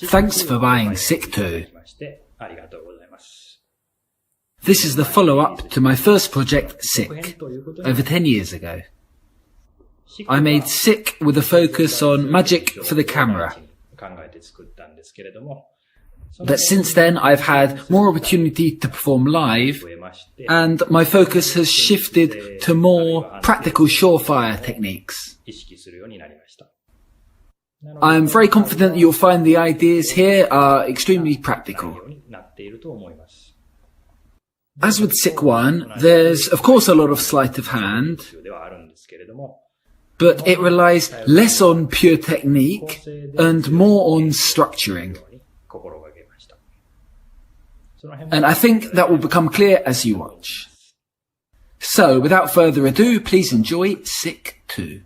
Thanks for buying S1ck2. This is the follow-up to my first project, S1ck, over 10 years ago. I made S1ck with a focus on magic for the camera. But since then I've had more opportunity to perform live, and my focus has shifted to more practical surefire techniques. I am very confident you'll find the ideas here are extremely practical. As with S1ck2, there's of course a lot of sleight of hand, but it relies less on pure technique and more on structuring. And I think that will become clear as you watch. So, without further ado, please enjoy S1ck2.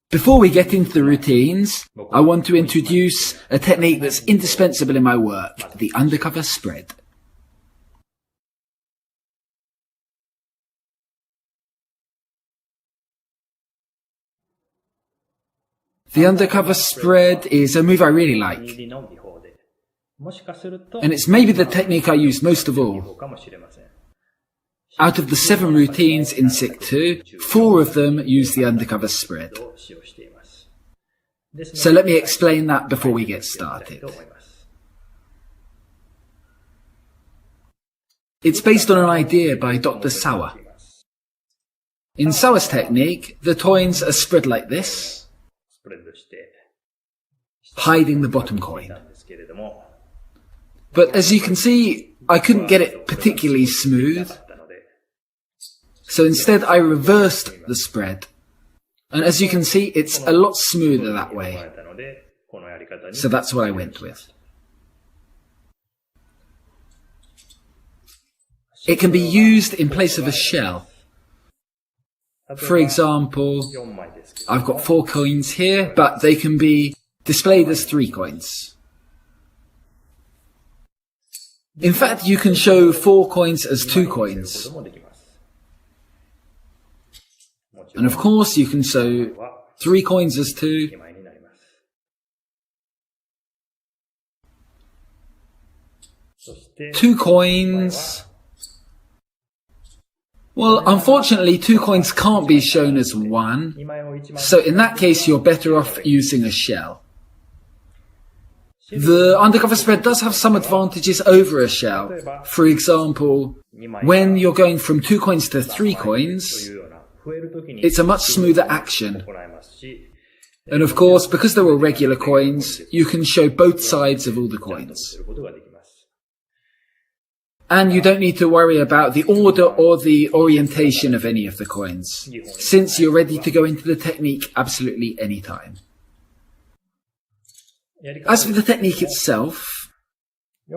Before we get into the routines, I want to introduce a technique that's indispensable in my work, the undercover spread. The undercover spread is a move I really like, and it's maybe the technique I use most of all. Out of the 7 routines in S1ck2, 4 of them use the undercover spread. So let me explain that before we get started. It's based on an idea by Dr. Sawa. In Sawa's technique, the coins are spread like this, hiding the bottom coin. But as you can see, I couldn't get it particularly smooth. So instead I reversed the spread. And as you can see, it's a lot smoother that way. So that's what I went with. It can be used in place of a shell. For example, I've got 4 coins here, but they can be displayed as 3 coins. In fact, you can show 4 coins as 2 coins. And of course, you can show 3 coins as 2. 2 coins. Well, unfortunately, 2 coins can't be shown as 1. So in that case, you're better off using a shell. The undercover spread does have some advantages over a shell. For example, when you're going from 2 coins to 3 coins, it's a much smoother action. And of course, because they're all regular coins, you can show both sides of all the coins. And you don't need to worry about the order or the orientation of any of the coins, since you're ready to go into the technique absolutely any time. As for the technique itself,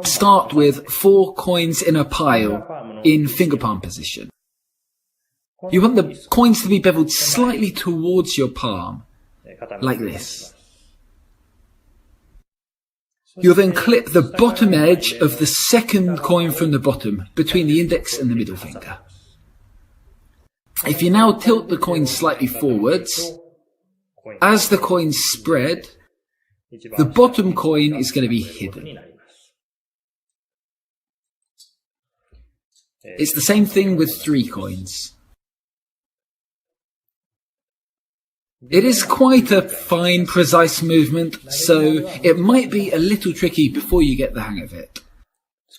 start with 4 coins in a pile in finger palm position. You want the coins to be beveled slightly towards your palm, like this. You'll then clip the bottom edge of the second coin from the bottom, between the index and the middle finger. If you now tilt the coin slightly forwards, as the coins spread, the bottom coin is going to be hidden. It's the same thing with 3 coins. It is quite a fine, precise movement, so it might be a little tricky before you get the hang of it.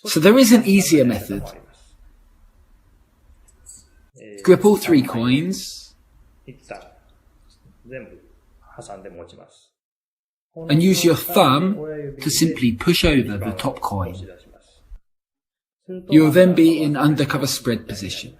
So there is an easier method. Grip all 3 coins and use your thumb to simply push over the top coin. You'll then be in undercover spread position.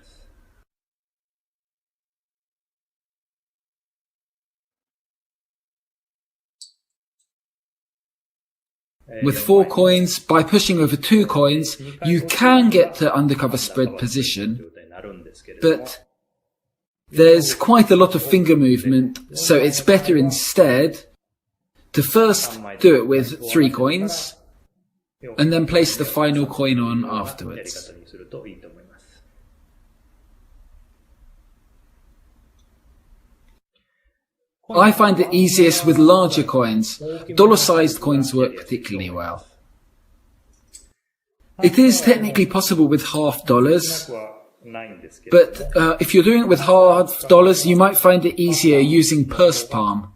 With 4 coins, by pushing over 2 coins, you can get to undercover spread position, but there's quite a lot of finger movement, so it's better instead to first do it with 3 coins, and then place the final coin on afterwards. I find it easiest with larger coins. Dollar-sized coins work particularly well. It is technically possible with half dollars, but if you're doing it with half dollars, you might find it easier using pursed palm.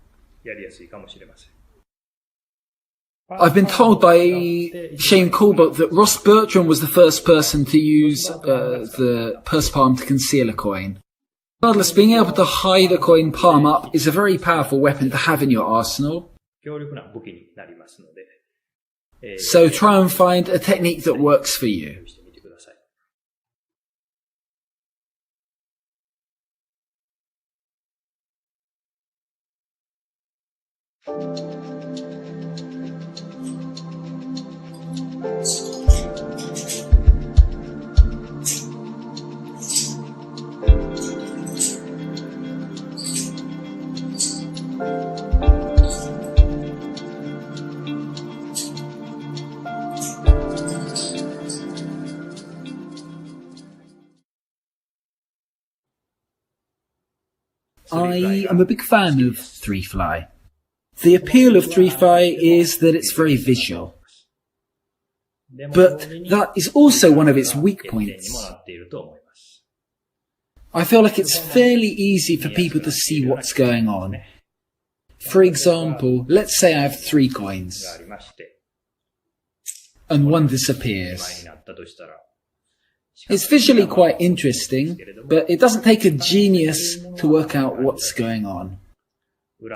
I've been told by Shane Colbert that Ross Bertrand was the first person to use the pursed palm to conceal a coin. Regardless, being able to hide a coin palm up is a very powerful weapon to have in your arsenal. So try and find a technique that works for you. I am a big fan of 3-fly. The appeal of 3-fly is that it's very visual. But that is also one of its weak points. I feel like it's fairly easy for people to see what's going on. For example, let's say I have 3 coins, and one disappears. It's visually quite interesting, but it doesn't take a genius to work out what's going on.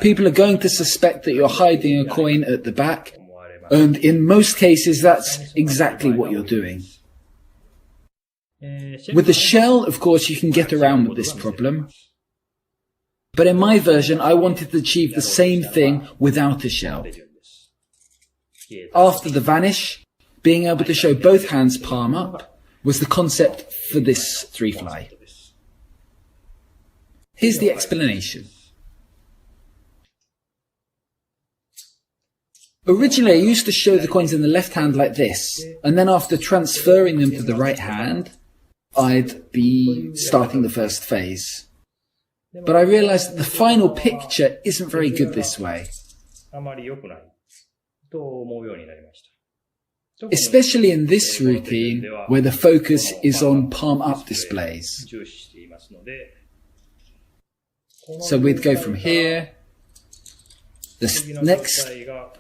People are going to suspect that you're hiding a coin at the back, and in most cases that's exactly what you're doing. With the shell, of course, you can get around with this problem. But in my version, I wanted to achieve the same thing without a shell. After the vanish, being able to show both hands palm up was the concept for this 3-fly. Here's the explanation. Originally, I used to show the coins in the left hand like this, and then after transferring them to the right hand, I'd be starting the first phase. But I realized that the final picture isn't very good this way. Especially in this routine, where the focus is on palm-up displays. So we'd go from here, the next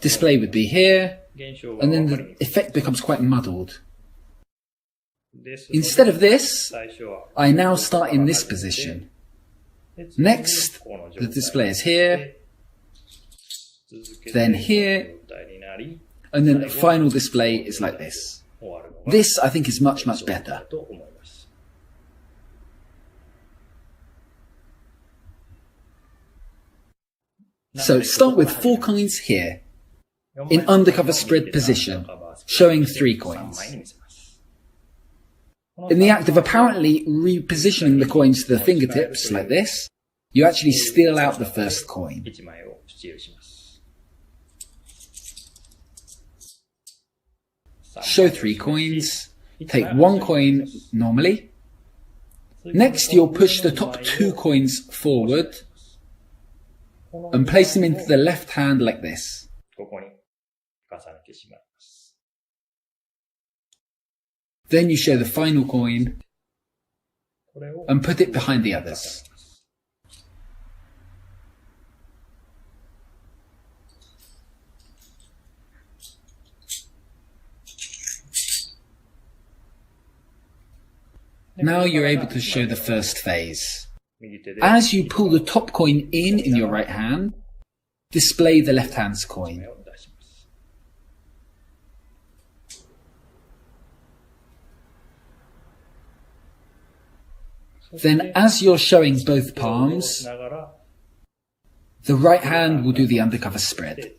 display would be here, and then the effect becomes quite muddled. Instead of this, I now start in this position. Next, the display is here, then here, and then the final display is like this. This, I think, is much, much better. So start with 4 coins here, in undercover spread position, showing 3 coins. In the act of apparently repositioning the coins to the fingertips, like this, you actually steal out the first coin. Show 3 coins, take 1 coin normally. Next, you'll push the top 2 coins forward and place them into the left hand like this. Then you show the final coin and put it behind the others. Now you're able to show the first phase. As you pull the top coin in your right hand, display the left hand's coin. Then as you're showing both palms, the right hand will do the undercover spread.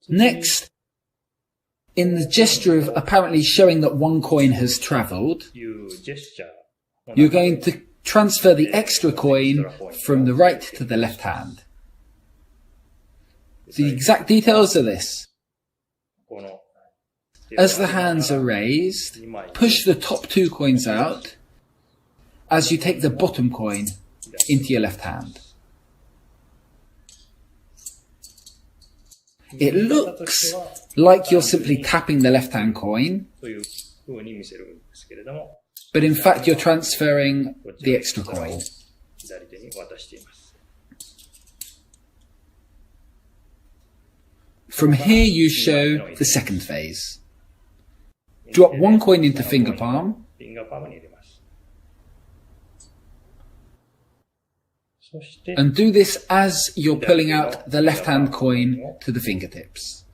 Next, in the gesture of apparently showing that 1 coin has travelled, you're going to transfer the extra coin from the right to the left hand. The exact details are this. As the hands are raised, push the top 2 coins out as you take the bottom coin into your left hand. It looks like you're simply tapping the left-hand coin, but in fact you're transferring the extra coin. From here you show the second phase. Drop 1 coin into finger palm, and do this as you're pulling out the left-hand coin to the fingertips.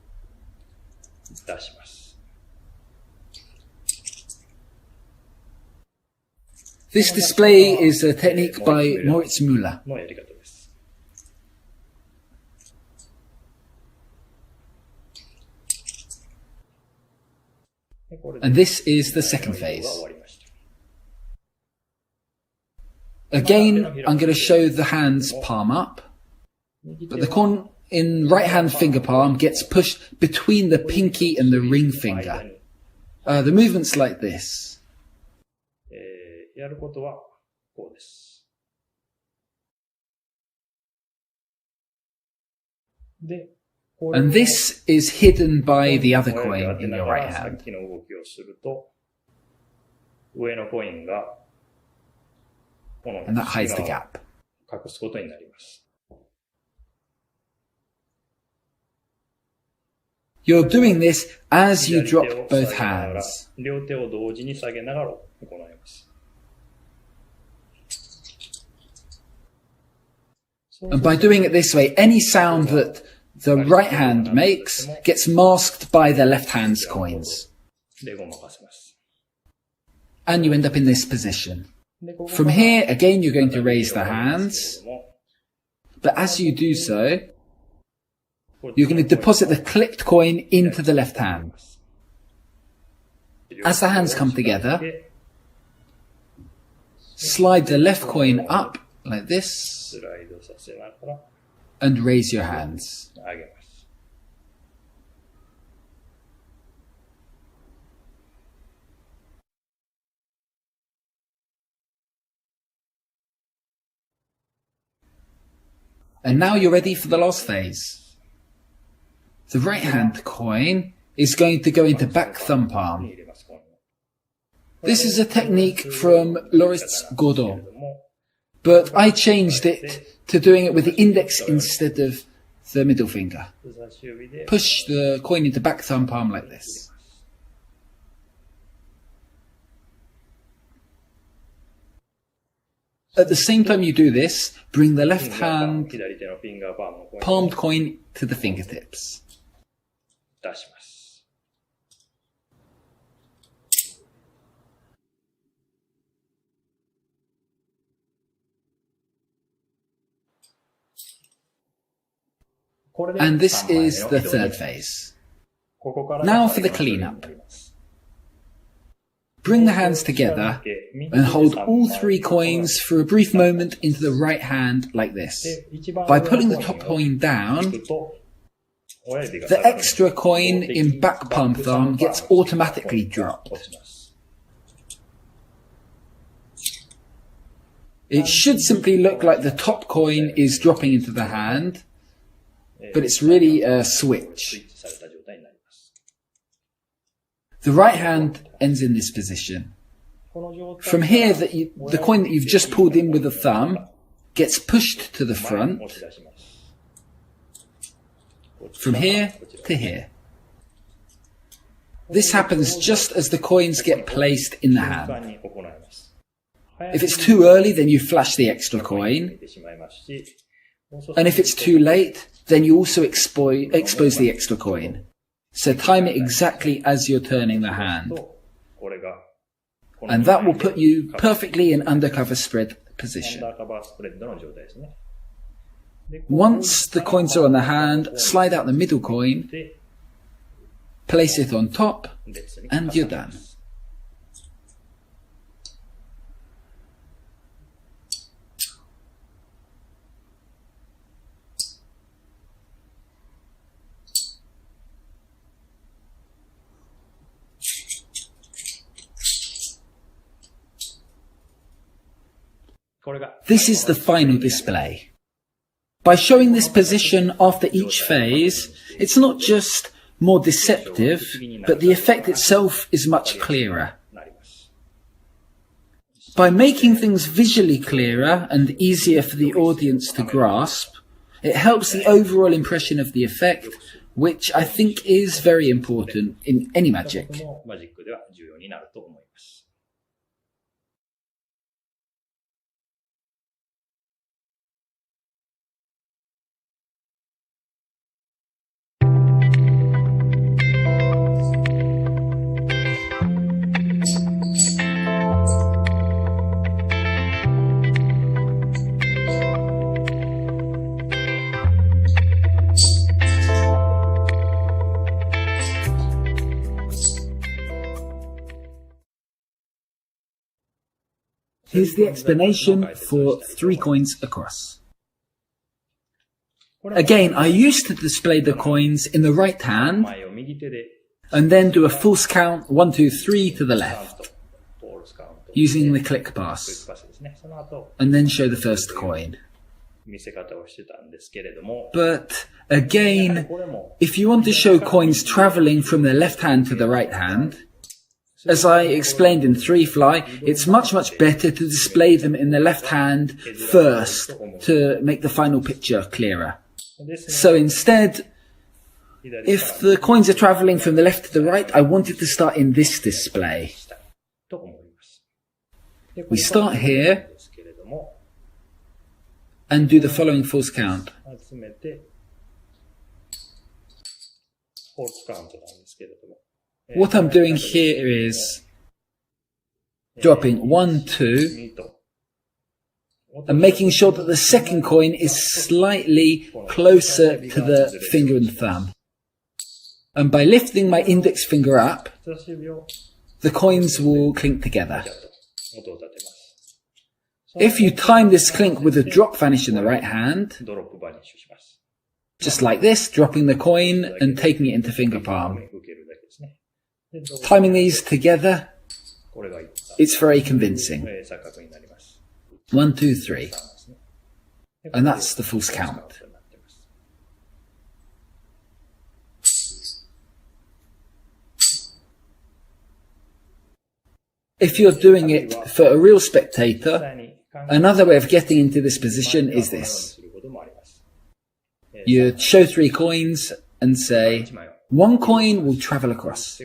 This display is a technique by Moritz Müller. And this is the second phase. Again, I'm going to show the hands palm up, but the coin in right hand finger palm gets pushed between the pinky and the ring finger. The movement's like this. And this is hidden by the other coin in your right hand. And that hides the gap. You're doing this as you drop both hands. And by doing it this way, any sound that the right hand makes gets masked by the left hand's coins. And you end up in this position. From here, again, you're going to raise the hands. But as you do so, you're going to deposit the clipped coin into the left hand. As the hands come together, slide the left coin up like this and raise your hands. And now you're ready for the last phase. The right hand coin is going to go into back thumb palm. This is a technique from S1ck2, but I changed it to doing it with the index instead of the middle finger. Push the coin into back thumb palm like this. At the same time you do this, bring the left hand palmed coin to the fingertips. And this is the third phase. Now for the cleanup. Bring the hands together and hold all 3 coins for a brief moment into the right hand like this. By pulling the top coin down, the extra coin in back palm thumb gets automatically dropped. It should simply look like the top coin is dropping into the hand, but it's really a switch. The right hand ends in this position. From here, the coin that you've just pulled in with the thumb gets pushed to the front. From here to here. This happens just as the coins get placed in the hand. If it's too early, then you flash the extra coin. And if it's too late, then you also expose the extra coin. So time it exactly as you're turning the hand. And that will put you perfectly in undercover spread position. Once the coins are on the hand, slide out the middle coin, place it on top, and you're done. This is the final display. By showing this position after each phase, it's not just more deceptive, but the effect itself is much clearer. By making things visually clearer and easier for the audience to grasp, it helps the overall impression of the effect, which I think is very important in any magic. Here's the explanation for 3 coins across. Again, I used to display the coins in the right hand and then do a false count 1, 2, 3 to the left using the click pass and then show the first coin. But again, if you want to show coins traveling from the left hand to the right hand, as I explained in 3-fly, it's much better to display them in the left hand first to make the final picture clearer. So instead, if the coins are traveling from the left to the right, I wanted to start in this display. We start here and do the following false count. What I'm doing here is dropping 1, 2, and making sure that the second coin is slightly closer to the finger and thumb. And by lifting my index finger up, the coins will clink together. If you time this clink with a drop vanish in the right hand, just like this, dropping the coin and taking it into finger palm. Timing these together, it's very convincing. 1, 2, 3. And that's the false count. If you're doing it for a real spectator, another way of getting into this position is this. You show 3 coins and say, 1 coin will travel across.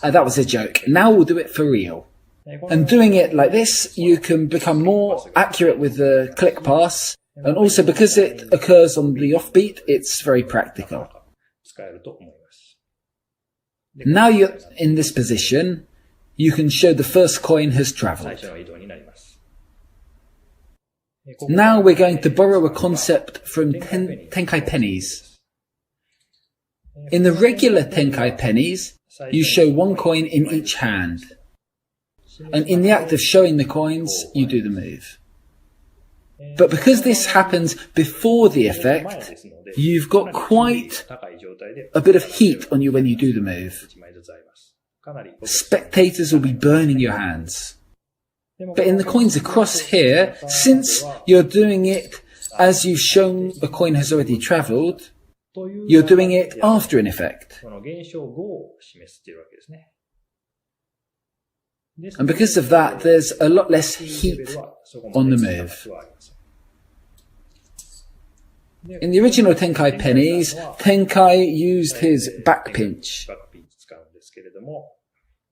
That was a joke. Now we'll do it for real. And doing it like this, you can become more accurate with the click pass. And also because it occurs on the offbeat, it's very practical. Now you're in this position, you can show the first coin has traveled. Now we're going to borrow a concept from Tenkai pennies. In the regular Tenkai pennies, you show 1 coin in each hand. And in the act of showing the coins, you do the move. But because this happens before the effect, you've got quite a bit of heat on you when you do the move. Spectators will be burning your hands. But in the coins across here, since you're doing it as you've shown the coin has already travelled, you're doing it after an effect. And because of that, there's a lot less heat on the move. In the original Tenkai pennies, Tenkai used his back pinch.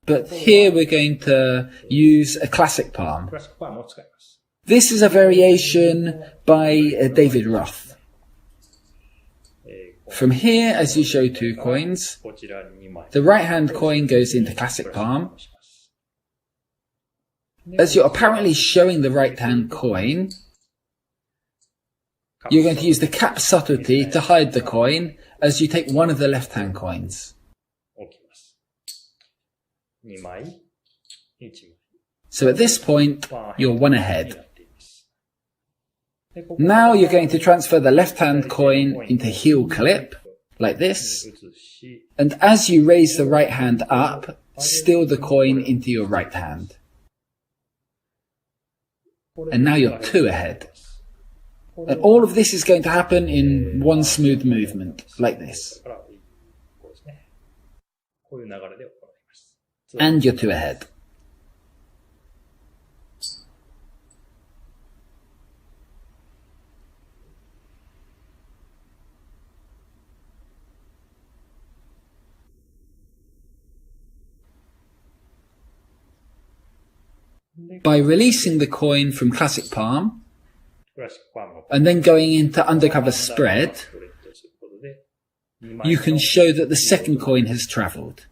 But here we're going to use a classic palm. This is a variation by David Roth. From here, as you show 2 coins, the right hand coin goes into classic palm. As you're apparently showing the right hand coin, you're going to use the cap subtlety to hide the coin as you take one of the left hand coins. So at this point, you're 1 ahead. Now you're going to transfer the left hand coin into heel clip, like this. And as you raise the right hand up, steal the coin into your right hand. And now you're 2 ahead. And all of this is going to happen in one smooth movement, like this. And you're 2 ahead. By releasing the coin from classic palm, and then going into undercover spread, you can show that the second coin has travelled.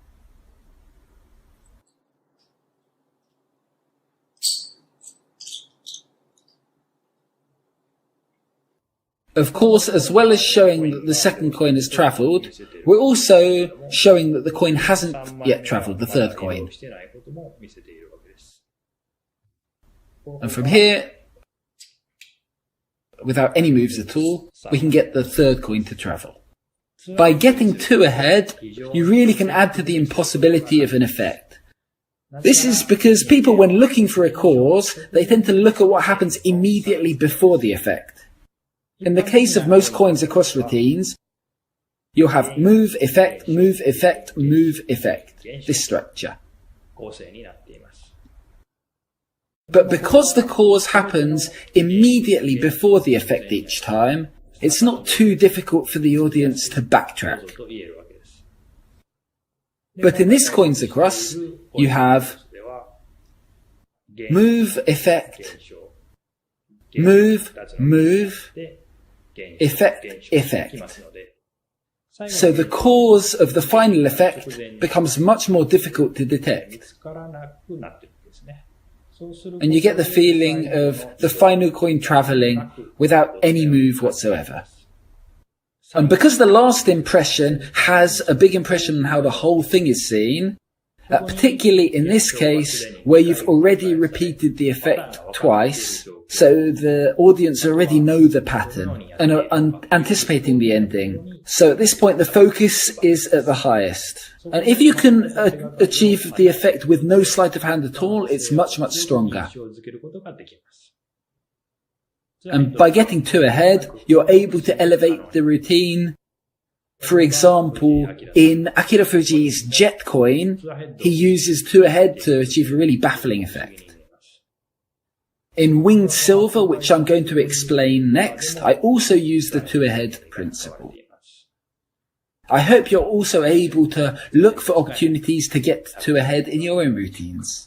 Of course, as well as showing that the second coin has travelled, we're also showing that the coin hasn't yet travelled, the third coin. And from here, without any moves at all, we can get the third coin to travel. By getting 2 ahead, you really can add to the impossibility of an effect. This is because people, when looking for a cause, they tend to look at what happens immediately before the effect. In the case of most coins across routines, you'll have move, effect, move, effect, move, effect, this structure. But because the cause happens immediately before the effect each time, it's not too difficult for the audience to backtrack. But in this coins across, you have move, effect, move, move, effect, effect. So the cause of the final effect becomes much more difficult to detect. And you get the feeling of the final coin travelling without any move whatsoever. And because the last impression has a big impression on how the whole thing is seen, particularly in this case where you've already repeated the effect twice, so the audience already know the pattern and are anticipating the ending. So at this point the focus is at the highest. And if you can achieve the effect with no sleight of hand at all, it's much, much stronger. And by getting 2 ahead, you're able to elevate the routine. For example, in Akira Fuji's Jet coin, he uses 2 ahead to achieve a really baffling effect. In Winged Silver, which I'm going to explain next, I also use the 2 ahead principle. I hope you're also able to look for opportunities to get 2 ahead in your own routines.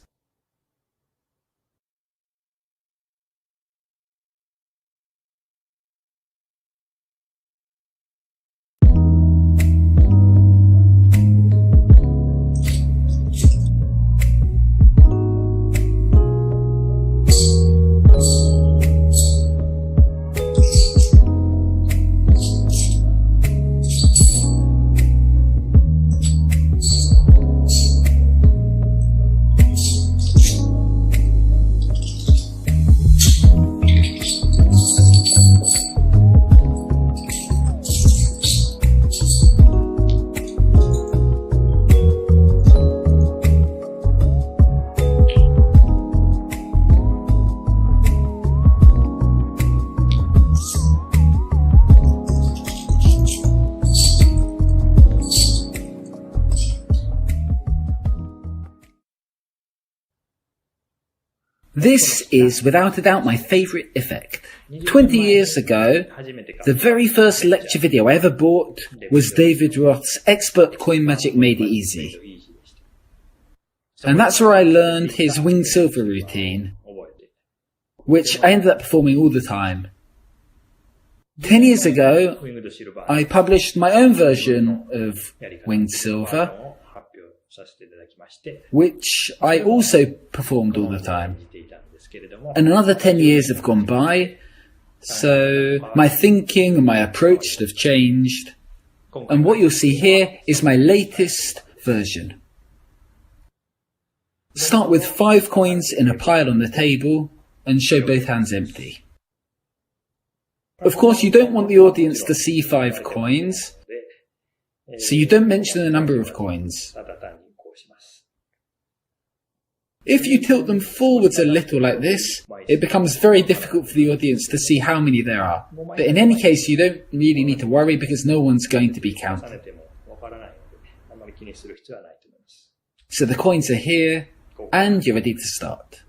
This is without a doubt my favourite effect. 20 years ago, the very first lecture video I ever bought was David Roth's Expert Coin Magic Made It Easy. And that's where I learned his Winged Silver routine, which I ended up performing all the time. 10 years ago, I published my own version of Winged Silver, which I also performed all the time. And another 10 years have gone by, so my thinking and my approach have changed. And what you'll see here is my latest version. Start with 5 coins in a pile on the table and show both hands empty. Of course, you don't want the audience to see 5 coins, so you don't mention the number of coins. If you tilt them forwards a little like this, it becomes very difficult for the audience to see how many there are. But in any case, you don't really need to worry because no one's going to be counted. So the coins are here, and you're ready to start.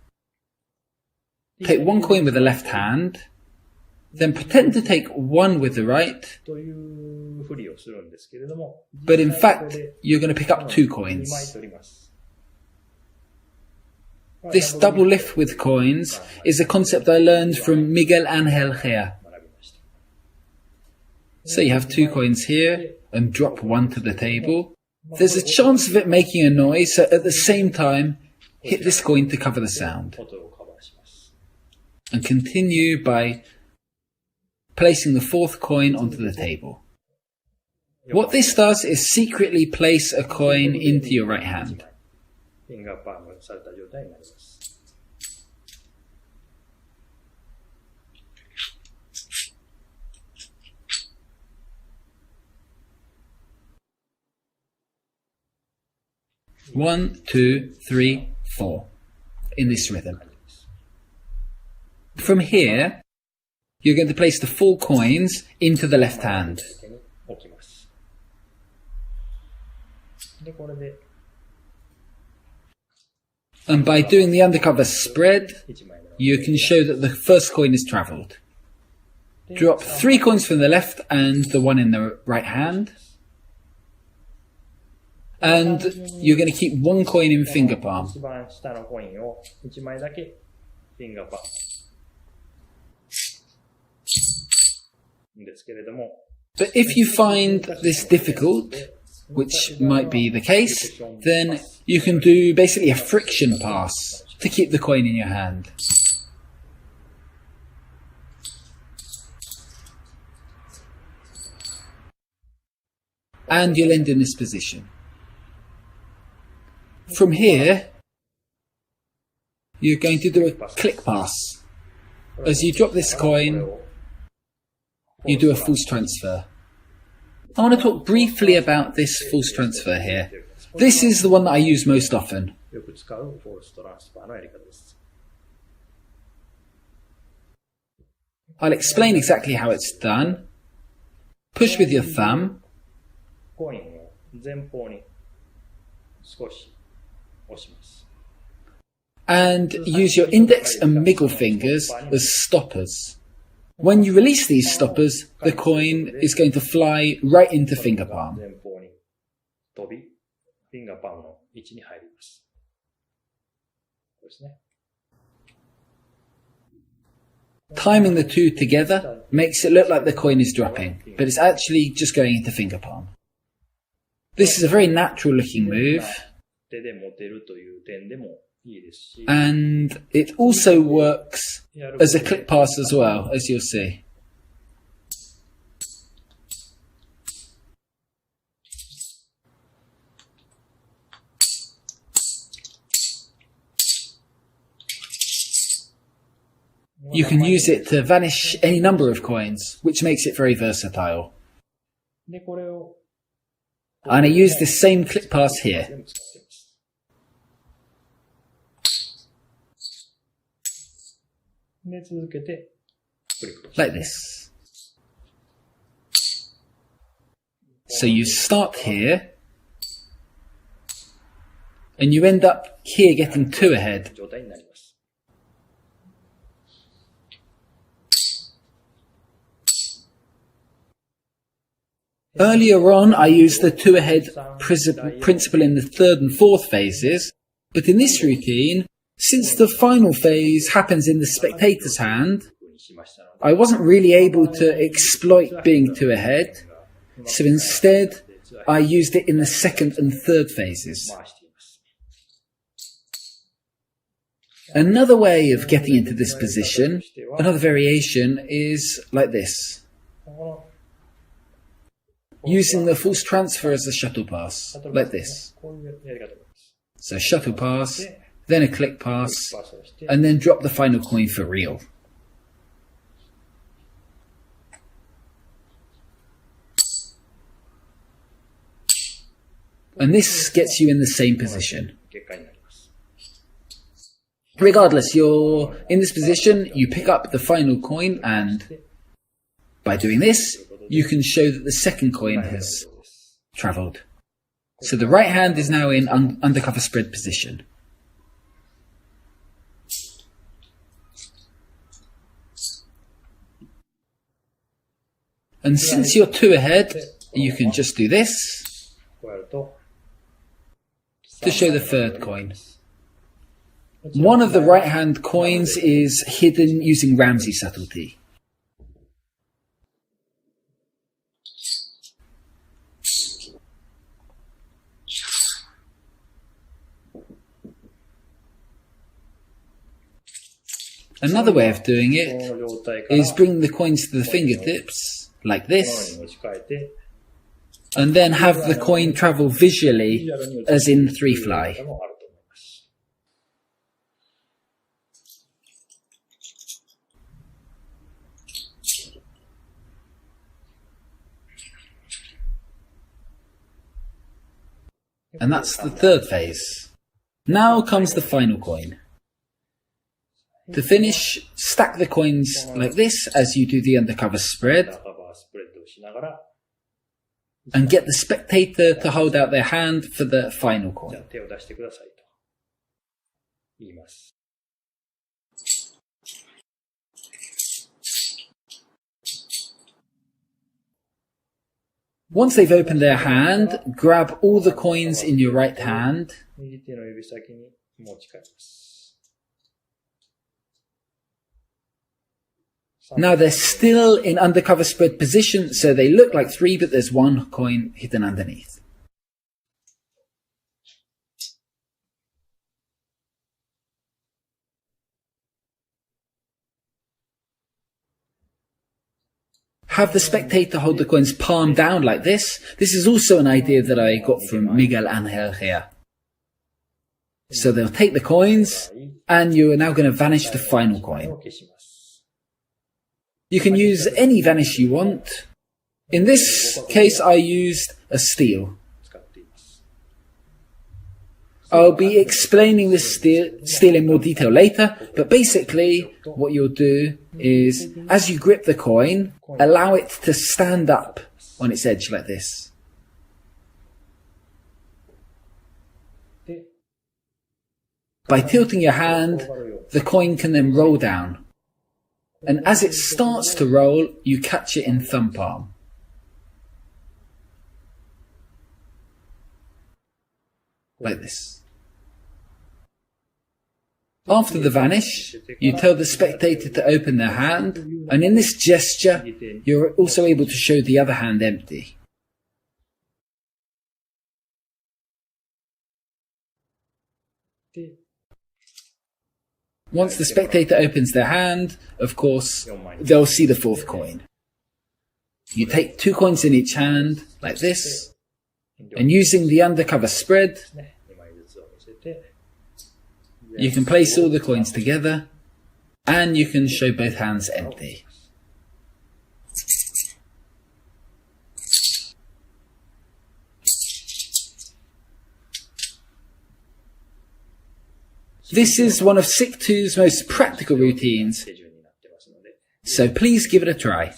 Take one coin with the left hand, then pretend to take one with the right, but in fact, you're going to pick up 2 coins. This double lift with coins is a concept I learned from Miguel Angel Gea. So you have 2 coins here, and drop 1 to the table. There's a chance of it making a noise, so at the same time, hit this coin to cover the sound. And continue by placing the 4th coin onto the table. What this does is secretly place a coin into your right hand. One, 2, 3, 4, in this rhythm. From here, you're going to place the 4 coins into the left hand. And by doing the undercover spread, you can show that the first coin has travelled. Drop 3 coins from the left and the 1 in the right hand. And you're going to keep 1 coin in finger palm. But if you find this difficult, which might be the case, then you can do basically a friction pass to keep the coin in your hand. And you'll end in this position. From here, you're going to do a click pass. As you drop this coin, you do a force transfer. I want to talk briefly about this force transfer here. This is the one that I use most often. I'll explain exactly how it's done. Push with your thumb. And use your index and middle fingers as stoppers. When you release these stoppers, the coin is going to fly right into finger palm. Timing the 2 together makes it look like the coin is dropping, but it's actually just going into finger palm. This is a very natural looking move, and it also works as a click pass as well, as you'll see. You can use it to vanish any number of coins, which makes it very versatile. And I use this same click pass here. Like this. So you start here, and you end up here getting 2 ahead. Earlier on, I used the 2 ahead principle in the 3rd and 4th phases, but in this routine, since the final phase happens in the spectator's hand, I wasn't really able to exploit being 2 ahead, so instead I used it in the 2nd and 3rd phases. Another way of getting into this position, another variation, is like this. Using the force transfer as a shuttle pass, like this. So shuttle pass, then a click pass, and then drop the final coin for real. And this gets you in the same position. Regardless, you're in this position, you pick up the final coin, and by doing this, you can show that the second coin has travelled. So the right hand is now in undercover spread position. And since you're 2 ahead, you can just do this to show the third coin. One of the right hand coins is hidden using Ramsey subtlety. Another way of doing it is bringing the coins to the fingertips, like this, and then have the coin travel visually, as in 3 fly. And that's the third phase. Now comes the final coin. To finish, stack the coins like this as you do the undercover spread, and get the spectator to hold out their hand for the final coin. Once they've opened their hand, grab all the coins in your right hand. Now they're still in undercover spread position, so they look like 3, but there's 1 coin hidden underneath. Have the spectator hold the coins palm down like this. This is also an idea that I got from Miguel Angel here. So they'll take the coins, and you are now going to vanish the final coin. You can use any vanish you want. In this case, I used a steal. I'll be explaining this steal in more detail later, but basically what you'll do is, as you grip the coin, allow it to stand up on its edge like this. By tilting your hand, the coin can then roll down. And as it starts to roll, you catch it in thumb palm. Like this. After the vanish, you tell the spectator to open their hand, and in this gesture, you're also able to show the other hand empty. Once the spectator opens their hand, of course, they'll see the 4th coin. You take 2 coins in each hand, like this, and using the undercover spread, you can place all the coins together, and you can show both hands empty. This is one of S1ck2's most practical routines, so please give it a try.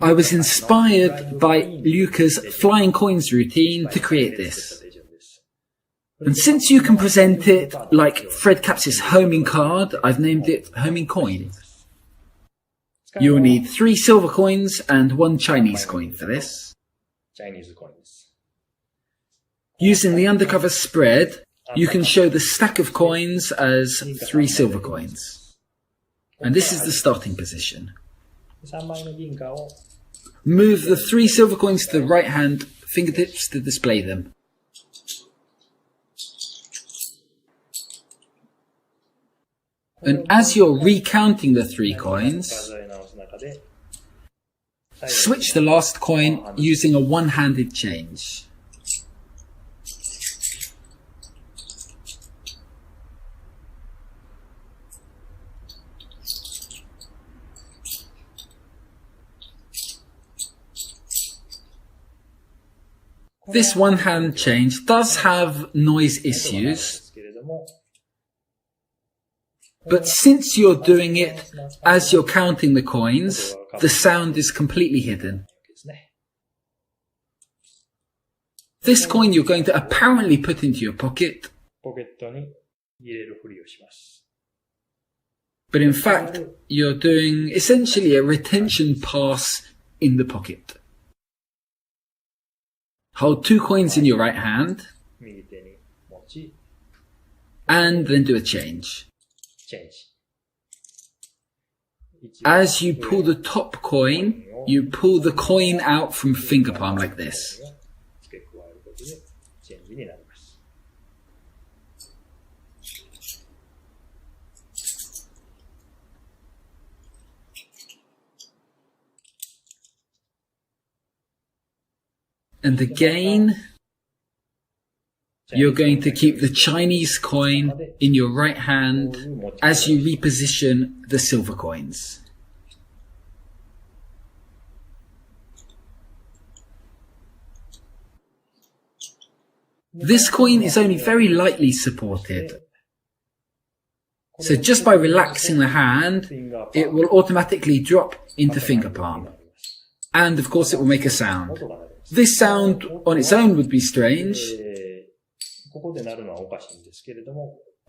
I was inspired by Luca's flying coins routine to create this. And since you can present it like Fred Caps's homing card, I've named it homing coin. You'll need 3 silver coins and 1 Chinese coin for this. Using the undercover spread, you can show the stack of coins as 3 silver coins. And this is the starting position. Move the 3 silver coins to the right hand fingertips to display them. And as you're recounting the 3 coins, switch the last coin using a one-handed change. This one-hand change does have noise issues, but since you're doing it as you're counting the coins, the sound is completely hidden. This coin you're going to apparently put into your pocket, but in fact you're doing essentially a retention pass in the pocket. Hold 2 coins in your right hand, and then do a change. As you pull the top coin, you pull the coin out from finger palm like this. And again, you're going to keep the Chinese coin in your right hand as you reposition the silver coins. This coin is only very lightly supported. So just by relaxing the hand, it will automatically drop into finger palm. And of course it will make a sound. This sound on its own would be strange,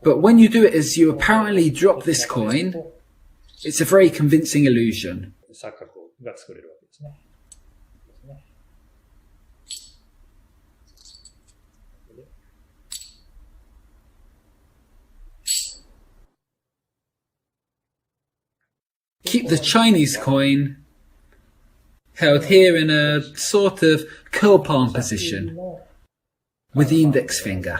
but when you do it as you apparently drop this coin, it's a very convincing illusion. Keep the Chinese coin held here in a sort of curl palm position with the index finger.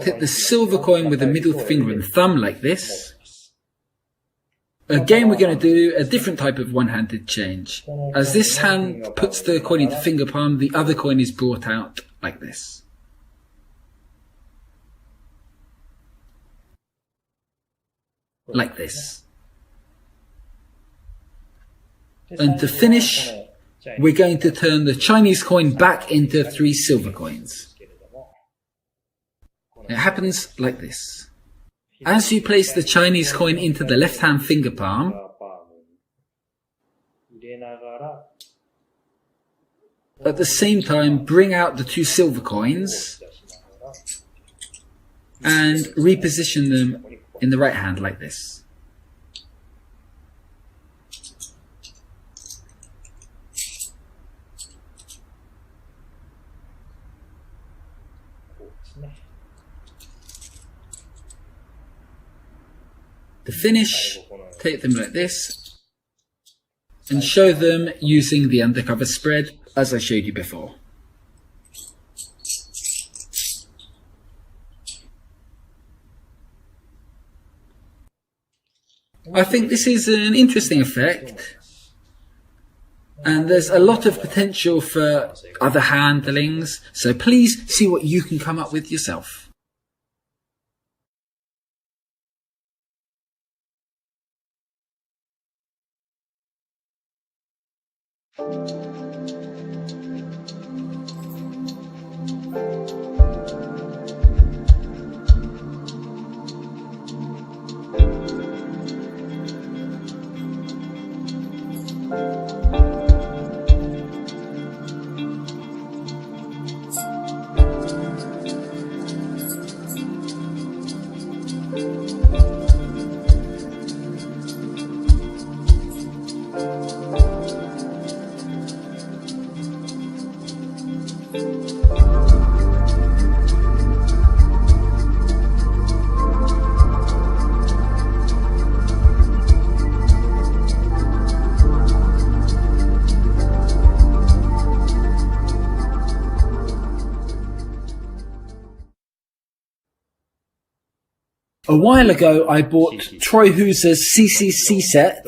Hit the silver coin with the middle finger and thumb like this. Again, we're going to do a different type of one-handed change. As this hand puts the coin into finger palm, the other coin is brought out like this. Like this. And to finish, we're going to turn the Chinese coin back into 3 silver coins. It happens like this. As you place the Chinese coin into the left-hand finger palm, at the same time bring out the 2 silver coins and reposition them in the right hand like this. To finish, take them like this and show them using the undercover spread as I showed you before. I think this is an interesting effect, and there's a lot of potential for other handlings, so please see what you can come up with yourself. A while ago, I bought Troy Hooser's CCC set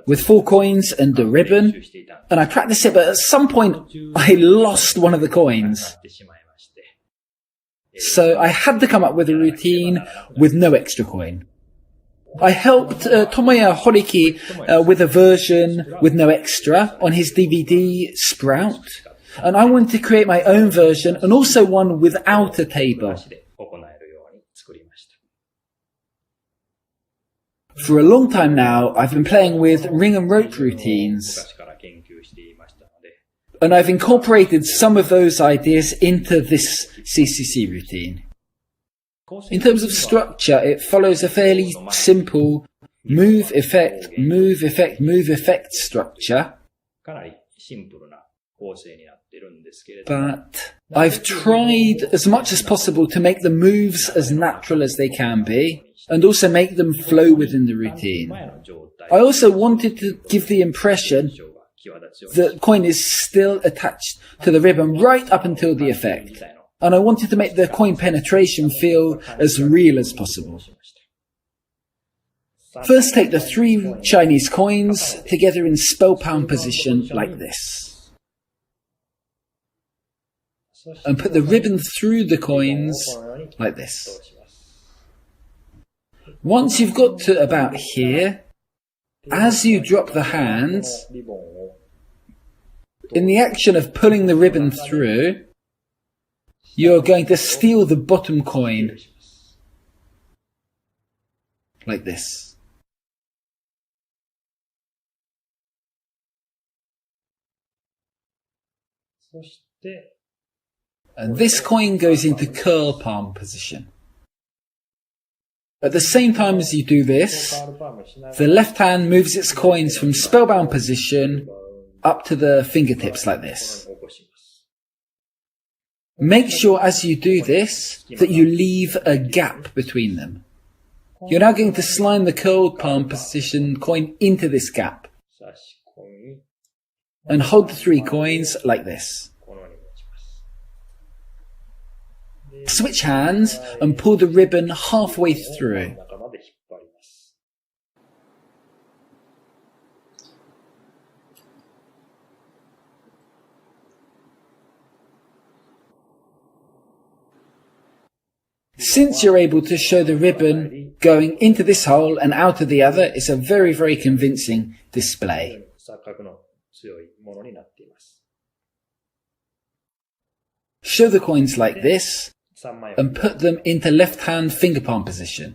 with 4 coins and a ribbon, and I practiced it, but at some point, I lost one of the coins. So I had to come up with a routine with no extra coin. I helped Tomoya Horiki with a version with no extra on his DVD Sprout, and I wanted to create my own version and also one without a table. For a long time now, I've been playing with ring and rope routines, and I've incorporated some of those ideas into this CCC routine. In terms of structure, it follows a fairly simple move, effect, move, effect, move, effect structure. But I've tried as much as possible to make the moves as natural as they can be, and also make them flow within the routine. I also wanted to give the impression that the coin is still attached to the ribbon right up until the effect. And I wanted to make the coin penetration feel as real as possible. First, take the 3 Chinese coins together in spellbound position like this. And put the ribbon through the coins like this. Once you've got to about here, as you drop the hands, in the action of pulling the ribbon through, you're going to steal the bottom coin like this. And this coin goes into curl palm position. At the same time as you do this, the left hand moves its coins from spellbound position up to the fingertips like this. Make sure as you do this that you leave a gap between them. You're now going to slide the curled palm position coin into this gap. And hold the 3 coins like this. Switch hands and pull the ribbon halfway through. Since you're able to show the ribbon going into this hole and out of the other, it's a very, very convincing display. Show the coins like this and put them into left hand finger palm position.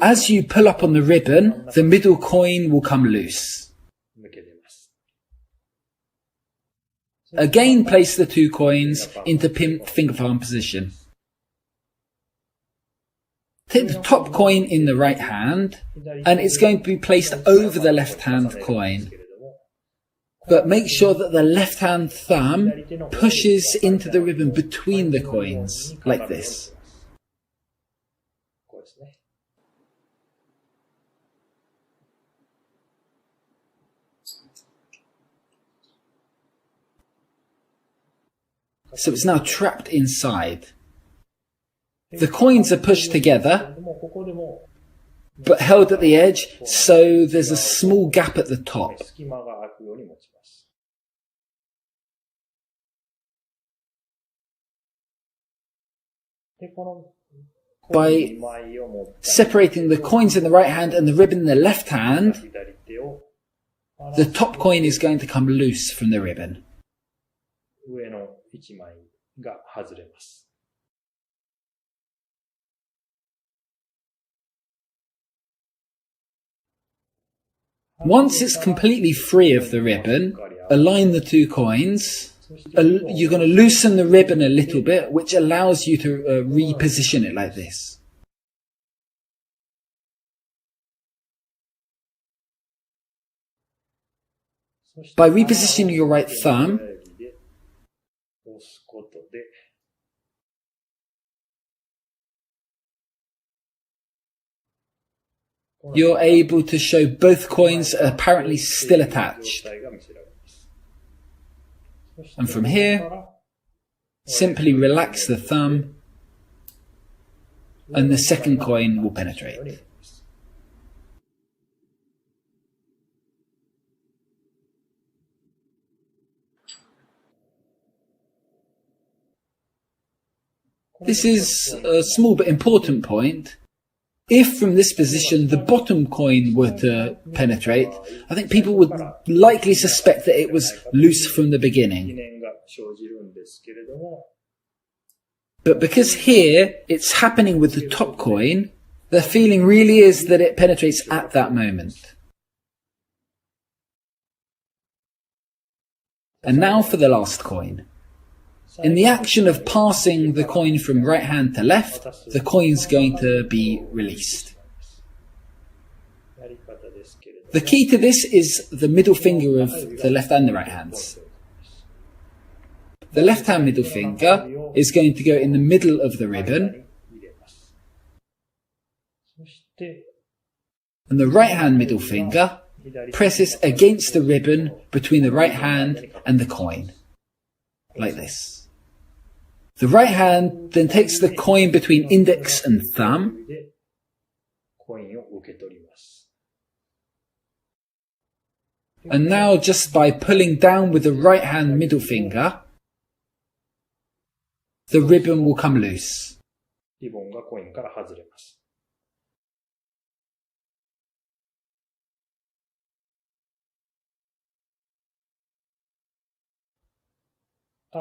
As you pull up on the ribbon, the middle coin will come loose. Again, place the 2 coins into finger palm position. Take the top coin in the right hand, and it's going to be placed over the left hand coin. But make sure that the left hand thumb pushes into the ribbon between the coins, like this. So it's now trapped inside. The coins are pushed together, but held at the edge, so there's a small gap at the top. By separating the coins in the right hand and the ribbon in the left hand, the top coin is going to come loose from the ribbon. Once it's completely free of the ribbon, align the 2 coins. You're going to loosen the ribbon a little bit, which allows you to reposition it like this. By repositioning your right thumb, you're able to show both coins apparently still attached. And from here, simply relax the thumb and the second coin will penetrate. This is a small but important point. If from this position the bottom coin were to penetrate, I think people would likely suspect that it was loose from the beginning. But because here it's happening with the top coin, the feeling really is that it penetrates at that moment. And now for the last coin. In the action of passing the coin from right hand to left, the coin's going to be released. The key to this is the middle finger of the left and the right hands. The left hand middle finger is going to go in the middle of the ribbon, and the right hand middle finger presses against the ribbon between the right hand and the coin, like this. The right hand then takes the coin between index and thumb, and now just by pulling down with the right hand middle finger, the ribbon will come loose.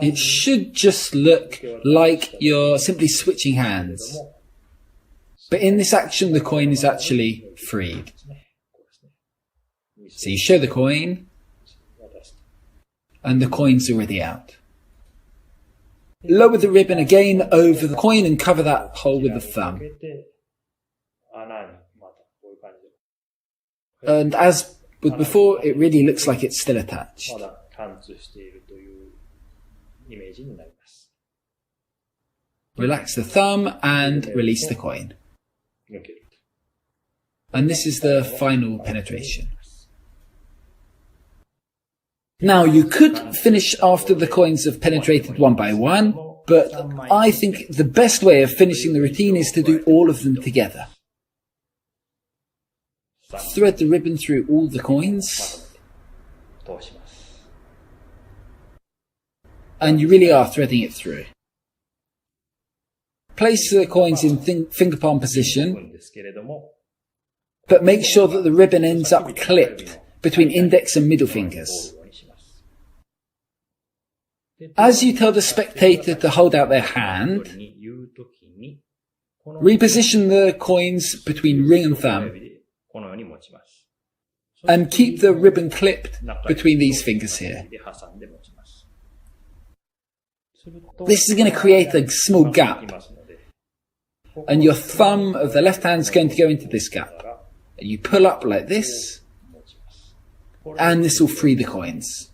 It should just look like you're simply switching hands. But in this action, the coin is actually freed. So you show the coin, and the coin's already out. Lower the ribbon again over the coin and cover that hole with the thumb. And as with before, it really looks like it's still attached. Relax the thumb and release the coin. And this is the final penetration. Now you could finish after the coins have penetrated one by one, but I think the best way of finishing the routine is to do all of them together. Thread the ribbon through all the coins. And you really are threading it through. Place the coins in finger palm position, but make sure that the ribbon ends up clipped between index and middle fingers. As you tell the spectator to hold out their hand, reposition the coins between ring and thumb, and keep the ribbon clipped between these fingers here. This is going to create a small gap, and your thumb of the left hand is going to go into this gap. You pull up like this, and this will free the coins.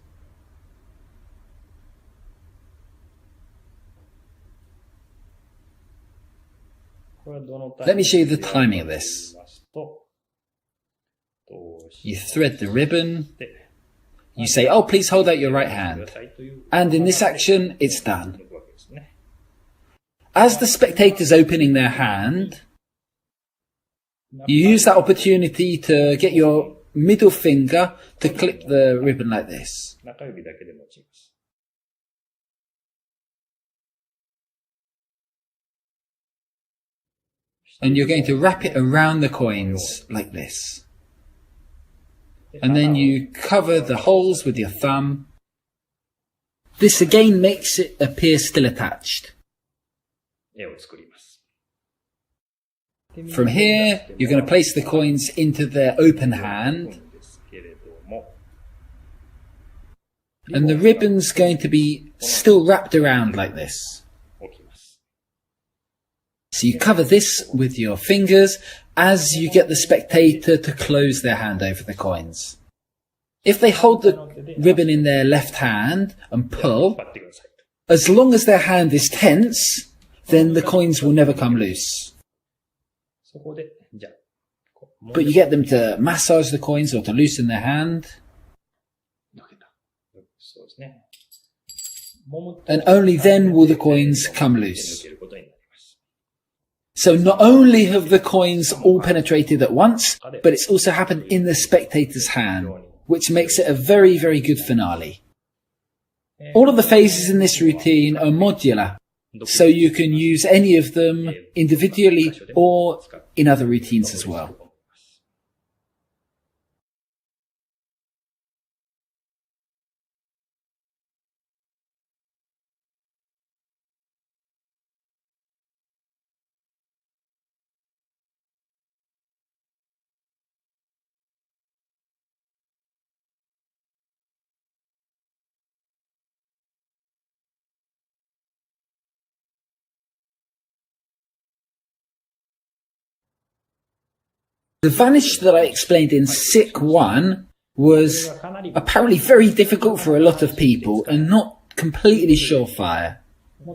Let me show you the timing of this. You thread the ribbon. You say, oh, please hold out your right hand. And in this action, it's done. As the spectator's opening their hand, you use that opportunity to get your middle finger to clip the ribbon like this. And you're going to wrap it around the coins like this. And then you cover the holes with your thumb. This again makes it appear still attached. From here, you're going to place the coins into their open hand. And the ribbon's going to be still wrapped around like this. So you cover this with your fingers as you get the spectator to close their hand over the coins. If they hold the ribbon in their left hand and pull, as long as their hand is tense, then the coins will never come loose. But you get them to massage the coins or to loosen their hand. and only then will the coins come loose. So not only have the coins all penetrated at once, but it's also happened in the spectator's hand, which makes it a very, very good finale. All of the phases in this routine are modular, so you can use any of them individually or in other routines as well. The vanish that I explained in S1ck2 was apparently very difficult for a lot of people and not completely surefire.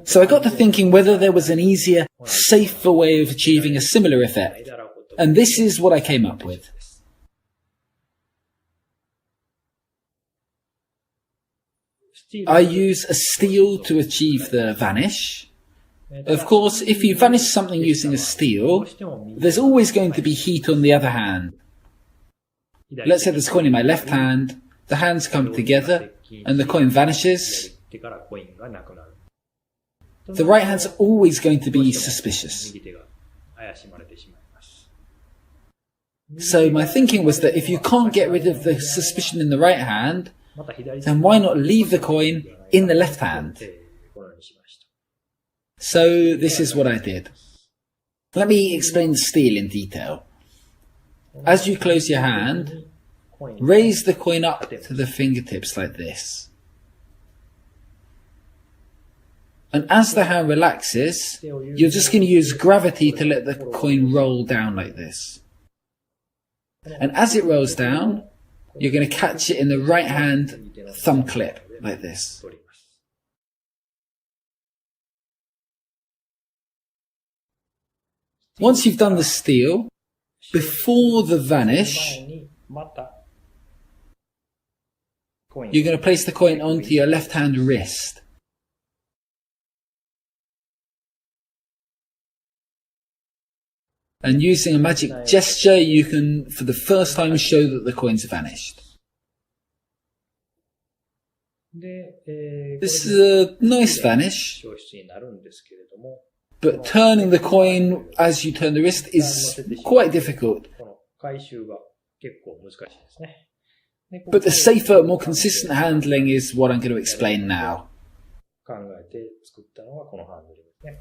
So I got to thinking whether there was an easier, safer way of achieving a similar effect, and this is what I came up with. I use a steel to achieve the vanish. Of course, if you vanish something using a steel, there's always going to be heat on the other hand. Let's say there's a coin in my left hand, the hands come together, and the coin vanishes. The right hand's always going to be suspicious. So my thinking was that if you can't get rid of the suspicion in the right hand, then why not leave the coin in the left hand? So this is what I did. Let me explain the steel in detail. As you close your hand, raise the coin up to the fingertips like this. And as the hand relaxes, you're just going to use gravity to let the coin roll down like this. And as it rolls down, you're going to catch it in the right hand thumb clip like this. Once you've done the steel, before the vanish, you're going to place the coin onto your left hand wrist. And using a magic gesture, you can, for the first time, show that the coin's vanished. This is a nice vanish, but turning the coin as you turn the wrist is quite difficult. But the safer, more consistent handling is what I'm going to explain now.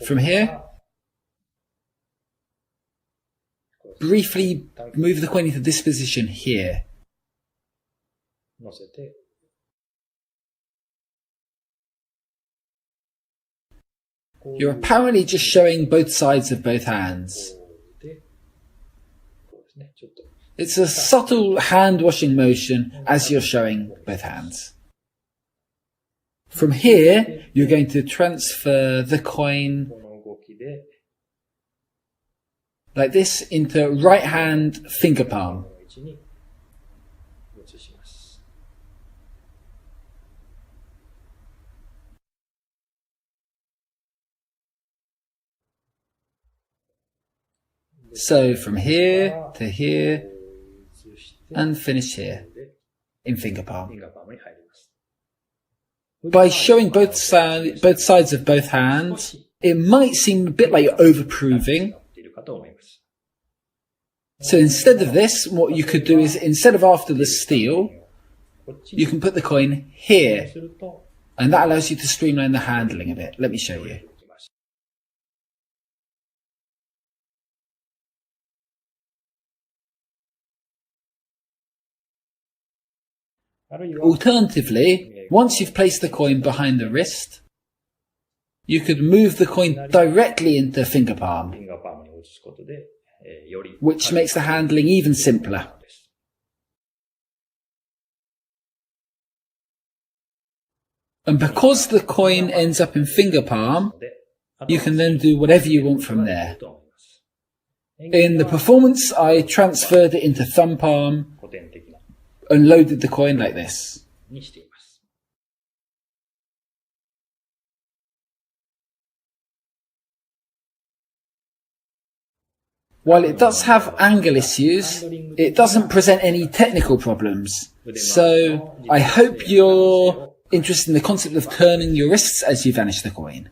From here, briefly move the coin into this position here. You're apparently just showing both sides of both hands. It's a subtle hand-washing motion as you're showing both hands. From here, you're going to transfer the coin like this into right hand finger palm. So from here to here and finish here in finger palm. By showing both sides of both hands, it might seem a bit like you're overproving. So instead of this, what you could do is, instead of after the steel, you can put the coin here. And that allows you to streamline the handling a bit. Let me show you. Alternatively, once you've placed the coin behind the wrist, you could move the coin directly into finger palm, which makes the handling even simpler. And because the coin ends up in finger palm, you can then do whatever you want from there. In the performance, I transferred it into thumb palm and loaded the coin like this. while it does have angle issues, it doesn't present any technical problems. So I hope you're interested in the concept of turning your wrists as you vanish the coin.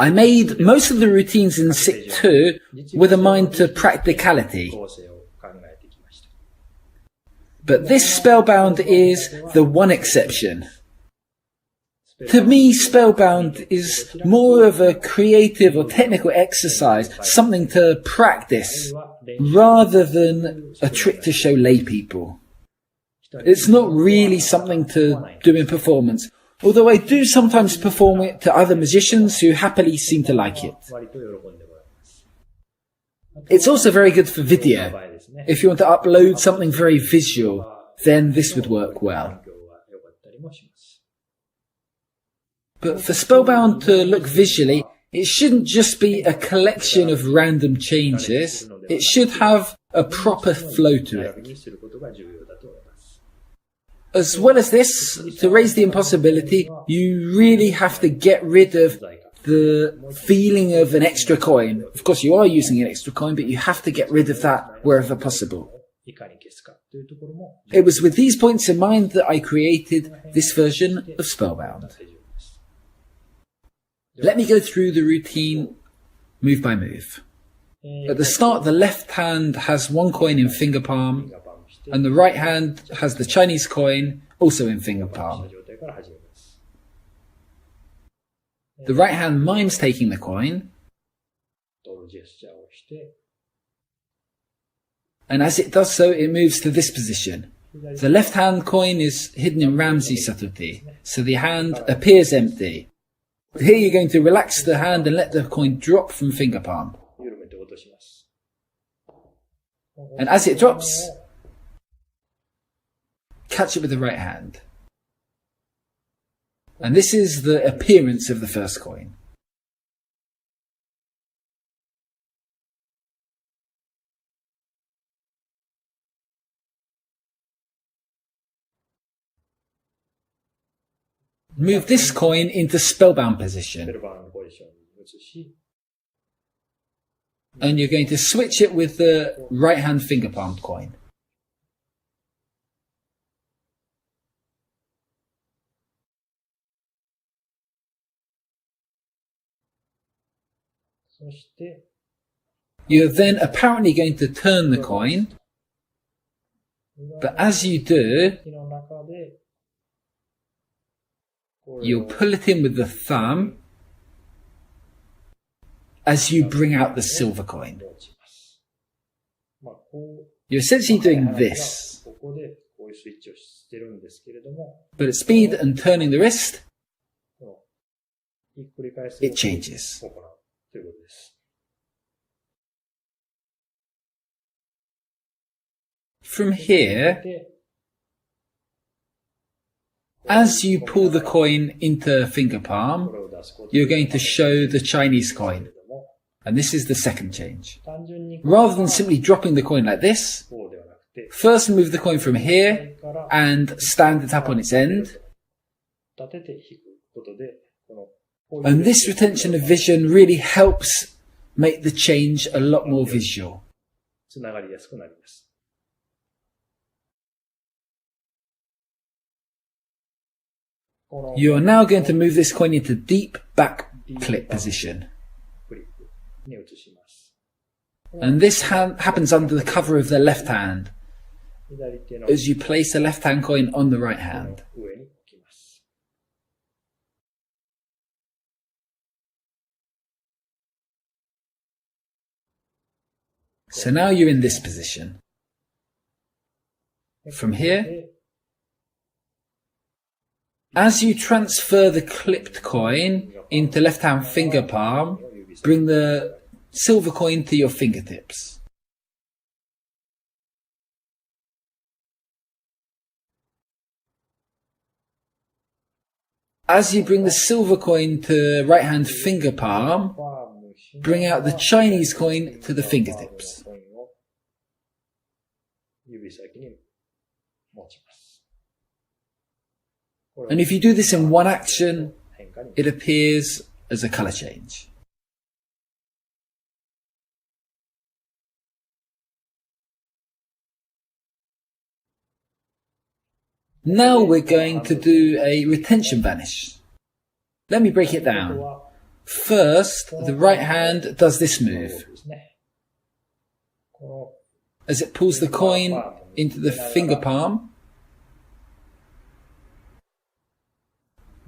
I made most of the routines in S1ck2 with a mind to practicality. But this spellbound is the one exception. To me, spellbound is more of a creative or technical exercise, something to practice, rather than a trick to show lay people. It's not really something to do in performance, although I do sometimes perform it to other musicians who happily seem to like it. It's also very good for video. If you want to upload something very visual, then this would work well. But for spellbound to look visually, it shouldn't just be a collection of random changes. It should have a proper flow to it. As well as this, to raise the impossibility, you really have to get rid of the feeling of an extra coin. Of course, you are using an extra coin, but you have to get rid of that wherever possible. It was with these points in mind that I created this version of Spellbound. Let me go through the routine move by move. At the start, the left hand has one coin in finger palm, and the right hand has the Chinese coin also in finger palm. The right hand mimes taking the coin, and as it does so, it moves to this position. The left hand coin is hidden in Ramsey subtlety, so the hand appears empty. Here you're going to relax the hand and let the coin drop from finger palm. And as it drops, catch it with the right hand. And this is the appearance of the first coin. Move this coin into spellbound position. And you're going to switch it with the right hand finger palm coin. You're then apparently going to turn the coin, but as you do, you'll pull it in with the thumb as you bring out the silver coin. You're essentially doing this, but at speed and turning the wrist, it changes. From here, as you pull the coin into finger palm, you're going to show the Chinese coin. And this is the second change. Rather than simply dropping the coin like this, first move the coin from here and stand it up on its end. And this retention of vision really helps make the change a lot more visual. You are now going to move this coin into deep back click position. And this happens under the cover of the left hand, as you place the left hand coin on the right hand. So now you're in this position. From here, As you transfer the clipped coin into left-hand finger palm, bring the silver coin to your fingertips. As you bring the silver coin to right-hand finger palm, bring out the Chinese coin to the fingertips. And if you do this in one action, it appears as a color change. Now we're going to do a retention vanish. Let me break it down. First, the right hand does this move. As it pulls the coin into the finger palm,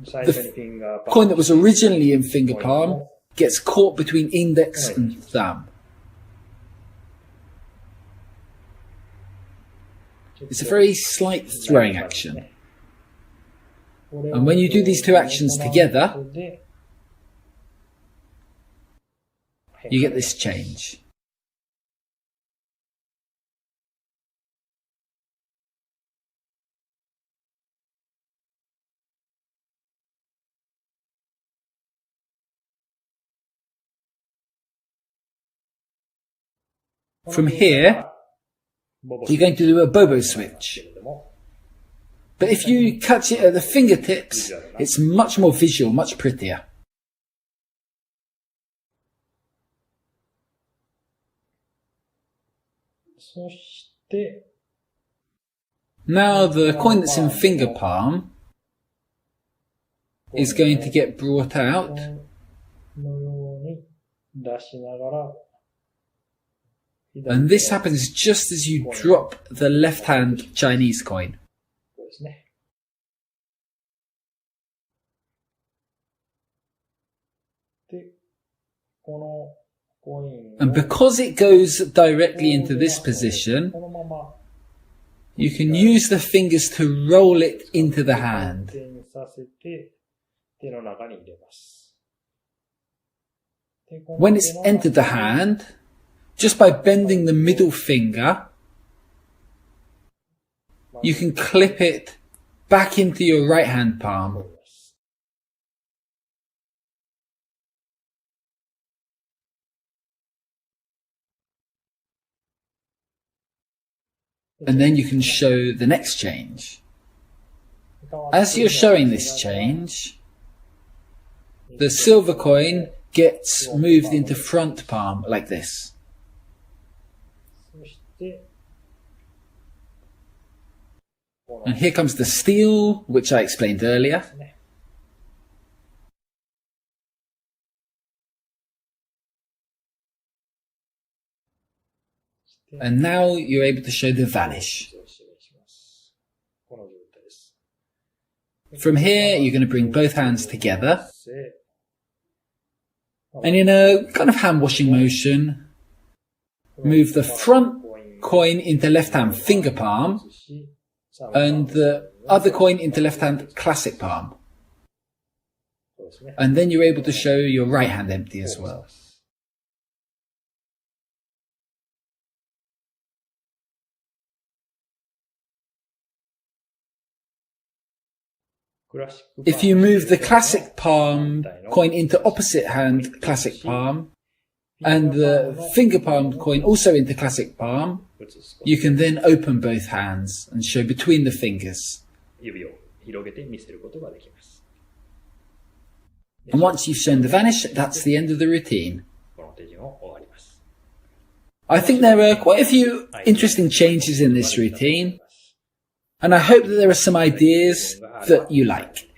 the coin that was originally in finger palm gets caught between index and thumb. It's a very slight throwing action. And when you do these two actions together, you get this change. From here, you're going to do a bobo switch. But if you catch it at the fingertips, it's much more visual, much prettier. Now the coin that's in finger palm is going to get brought out. And this happens just as you drop the left-hand Chinese coin. And because it goes directly into this position, you can use the fingers to roll it into the hand. When it's entered the hand, just by bending the middle finger, you can clip it back into your right hand palm. And then you can show the next change. As you're showing this change, the silver coin gets moved into front palm like this. And here comes the steel, which I explained earlier. And now you're able to show the vanish. From here, you're going to bring both hands together. And in a kind of hand-washing motion, move the front coin into left-hand finger palm and the other coin into left-hand classic palm. And then you're able to show your right hand empty as well. If you move the classic palm coin into opposite hand classic palm, and the finger palm coin also into classic palm, you can then open both hands and show between the fingers. And once you've shown the vanish, that's the end of the routine. I think there are quite a few interesting changes in this routine, and I hope that there are some ideas that you like.